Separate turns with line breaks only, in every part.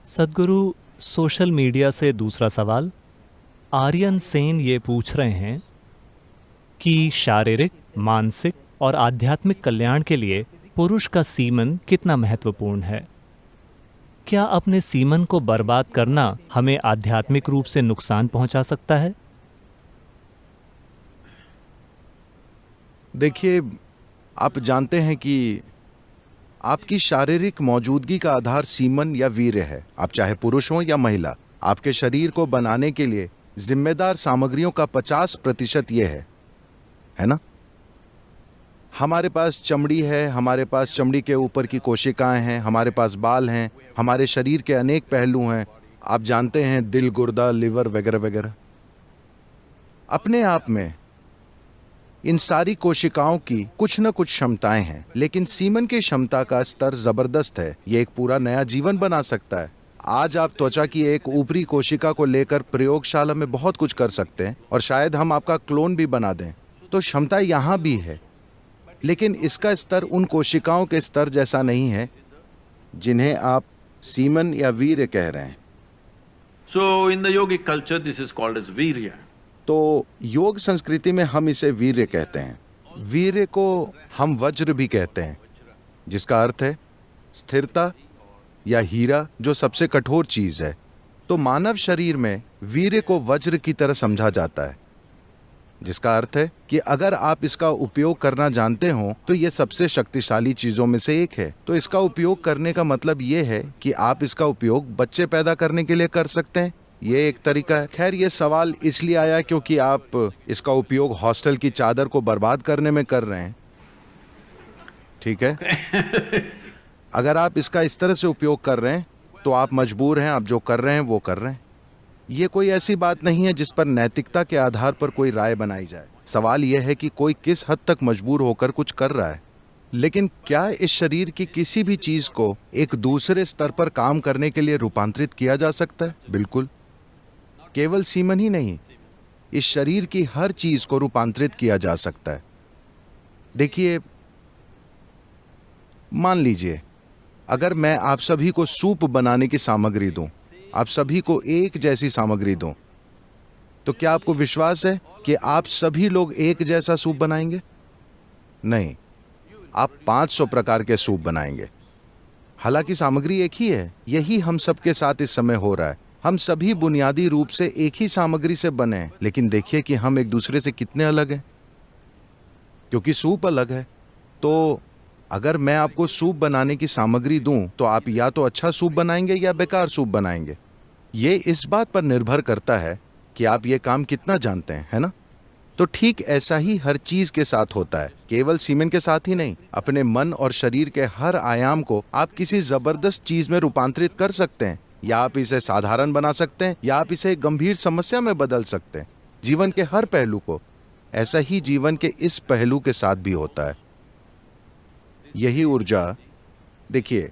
सद्गुरु, social media से दूसरा सवाल। आर्यन सेन ये पूछ रहे हैं कि शारीरिक, मानसिक और आध्यात्मिक कल्याण के लिए पुरुष का सीमन कितना महत्वपूर्ण है? क्या अपने सीमन को बर्बाद करना हमें आध्यात्मिक रूप से नुकसान पहुंचा सकता है?
देखिए, आप जानते हैं कि आपकी शारीरिक मौजूदगी का आधार सीमन या वीर्य है। आप चाहे पुरुष हो या महिला, आपके शरीर को बनाने के लिए जिम्मेदार सामग्रियों का 50% ये है ना? हमारे पास चमड़ी है, हमारे पास चमड़ी के ऊपर की कोशिकाएं हैं, हमारे पास बाल हैं, हमारे शरीर के अनेक पहलू हैं। आप जानते हैं, दिल, गुर्दा, लिवर वगैरह वगैरह। अपने आप में इन सारी कोशिकाओं की कुछ न कुछ क्षमताएं हैं, लेकिन सीमन की क्षमता का स्तर जबरदस्त है। ये एक पूरा नया जीवन बना सकता है। आज आप त्वचा की एक ऊपरी कोशिका को लेकर प्रयोगशाला में बहुत कुछ कर सकते हैं और शायद हम आपका क्लोन भी बना दें। तो क्षमता यहाँ भी है, लेकिन इसका स्तर उन कोशिकाओं के स्तर जैसा नहीं है जिन्हें आप सीमन या वीर्य कह रहे हैं।
So in the yogic culture, this is called as virya.
तो योग संस्कृति में हम इसे वीर्य कहते हैं। वीर्य को हम वज्र भी कहते हैं, जिसका अर्थ है स्थिरता या हीरा, जो सबसे कठोर चीज है। तो मानव शरीर में वीर्य को वज्र की तरह समझा जाता है, जिसका अर्थ है कि अगर आप इसका उपयोग करना जानते हो तो यह सबसे शक्तिशाली चीजों में से एक है। तो इसका उपयोग करने का मतलब यह है कि आप इसका उपयोग बच्चे पैदा करने के लिए कर सकते हैं। ये एक तरीका है। खैर, ये सवाल इसलिए आया क्योंकि आप इसका उपयोग हॉस्टल की चादर को बर्बाद करने में कर रहे हैं। ठीक है? अगर आप इसका इस तरह से उपयोग कर रहे हैं तो आप मजबूर हैं, आप जो कर रहे हैं वो कर रहे हैं। ये कोई ऐसी बात नहीं है जिस पर नैतिकता के आधार पर कोई राय बनाई जाए। सवाल यह है कि कोई किस हद तक मजबूर होकर कुछ कर रहा है। लेकिन क्या इस शरीर की किसी भी चीज को एक दूसरे स्तर पर काम करने के लिए रूपांतरित किया जा सकता है? बिल्कुल। केवल सीमन ही नहीं, इस शरीर की हर चीज को रूपांतरित किया जा सकता है। देखिए, मान लीजिए अगर मैं आप सभी को सूप बनाने की सामग्री दूं, आप सभी को एक जैसी सामग्री दूं, तो क्या आपको विश्वास है कि आप सभी लोग एक जैसा सूप बनाएंगे? नहीं, आप 500 प्रकार के सूप बनाएंगे। हालांकि सामग्री एक ही है। यही हम सबके साथ इस समय हो रहा है। हम सभी बुनियादी रूप से एक ही सामग्री से बने हैं, लेकिन देखिए कि हम एक दूसरे से कितने अलग हैं, क्योंकि सूप अलग है। तो अगर मैं आपको सूप बनाने की सामग्री दूं तो आप या तो अच्छा सूप बनाएंगे या बेकार सूप बनाएंगे। ये इस बात पर निर्भर करता है कि आप ये काम कितना जानते हैं, है ना? तो ठीक ऐसा ही हर चीज के साथ होता है, केवल सीमेन के साथ ही नहीं। अपने मन और शरीर के हर आयाम को आप किसी जबरदस्त चीज में रूपांतरित कर सकते हैं, या आप इसे साधारण बना सकते हैं, या आप इसे गंभीर समस्या में बदल सकते हैं। जीवन के हर पहलू को। ऐसा ही जीवन के इस पहलू के साथ भी होता है। यही ऊर्जा, देखिए,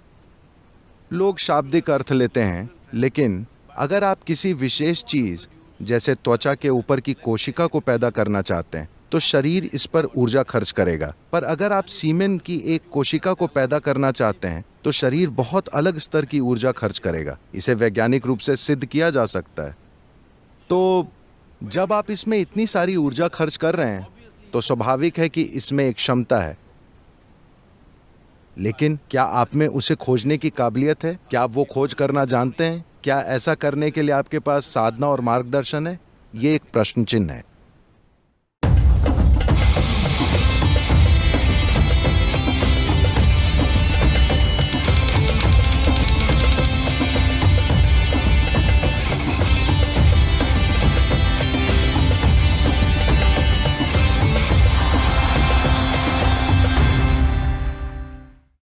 लोग शाब्दिक अर्थ लेते हैं, लेकिन अगर आप किसी विशेष चीज जैसे त्वचा के ऊपर की कोशिका को पैदा करना चाहते हैं तो शरीर इस पर ऊर्जा खर्च करेगा। पर अगर आप सीमेन की एक कोशिका को पैदा करना चाहते हैं तो शरीर बहुत अलग स्तर की ऊर्जा खर्च करेगा। इसे वैज्ञानिक रूप से सिद्ध किया जा सकता है। तो जब आप इसमें इतनी सारी ऊर्जा खर्च कर रहे हैं तो स्वाभाविक है कि इसमें एक क्षमता है, लेकिन क्या आप में उसे खोजने की काबिलियत है? क्या आप वो खोज करना जानते हैं? क्या ऐसा करने के लिए आपके पास साधना और मार्गदर्शन है? ये एक प्रश्न चिन्ह है।